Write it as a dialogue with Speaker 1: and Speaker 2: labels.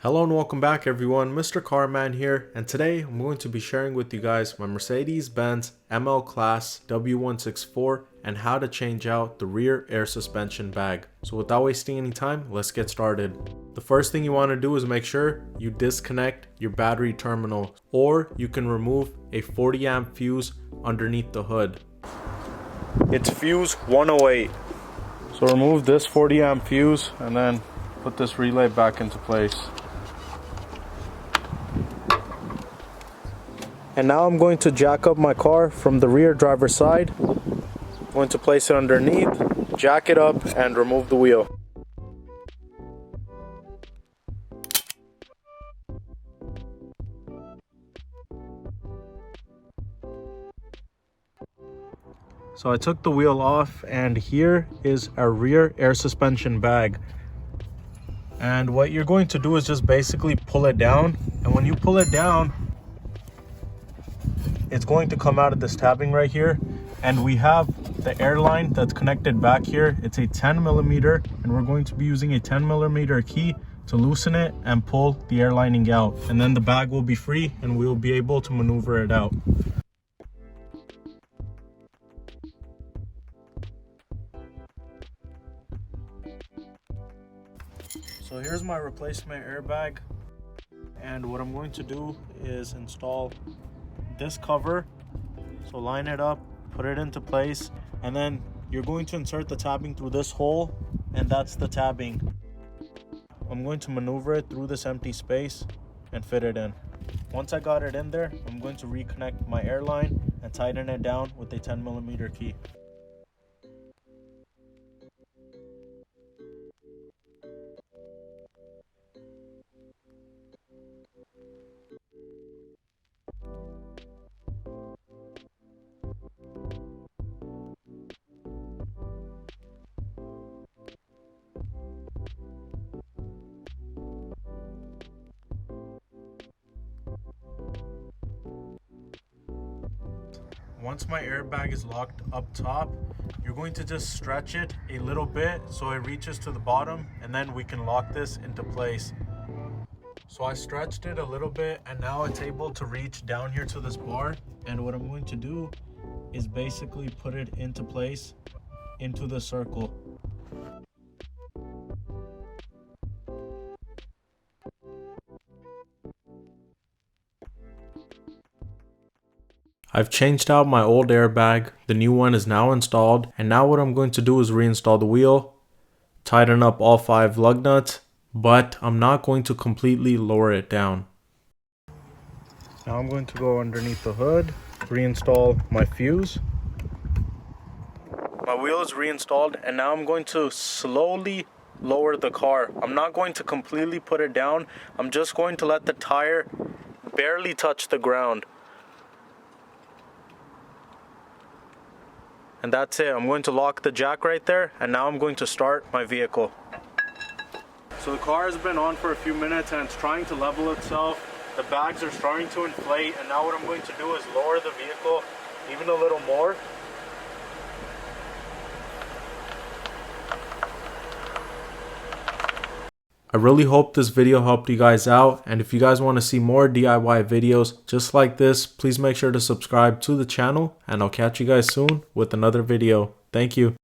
Speaker 1: Hello and welcome back everyone, MrCarMAN here, and today I'm going to be sharing with you guys my Mercedes Benz ML Class W164 and how to change out the rear air suspension bag. So without wasting any time, let's get started. The first thing you want to do is make sure you disconnect your battery terminal, or you can remove a 40 amp fuse underneath the hood. It's fuse 108. So remove this 40 amp fuse and then put this relay back into place. And now I'm going to jack up my car from the rear driver's side. I'm going to place it underneath, jack it up, and remove the wheel. So I took the wheel off, and here is our rear air suspension bag. And what you're going to do is just basically pull it down, and when you pull it down, it's going to come out of this tabbing right here, and we have the air line that's connected back here. It's a 10 millimeter, and we're going to be using a 10 millimeter key to loosen it and pull the air lining out, and then the bag will be free and we'll be able to maneuver it out. So here's my replacement airbag, and what I'm going to do is install this cover. So line it up, put it into place, and then you're going to insert the tabbing through this hole, and that's the tabbing. I'm going to maneuver it through this empty space and fit it in. Once I got it in there, I'm going to reconnect my air line and tighten it down with a 10 millimeter key. Once my airbag is locked up top, you're going to just stretch it a little bit so it reaches to the bottom, and then we can lock this into place. So I stretched it a little bit, and now it's able to reach down here to this bar, and what I'm going to do is basically put it into place into the circle. I've changed out my old airbag, the new one is now installed, and now what I'm going to do is reinstall the wheel, tighten up all 5 lug nuts, but I'm not going to completely lower it down. Now I'm going to go underneath the hood, reinstall my fuse. My wheel is reinstalled, and now I'm going to slowly lower the car. I'm not going to completely put it down, I'm just going to let the tire barely touch the ground. And that's it. I'm going to lock the jack right there, and now I'm going to start my vehicle. So the car has been on for a few minutes and it's trying to level itself. The bags are starting to inflate, and now what I'm going to do is lower the vehicle even a little more. I really hope this video helped you guys out, and if you guys want to see more DIY videos just like this, please make sure to subscribe to the channel, and I'll catch you guys soon with another video. Thank you.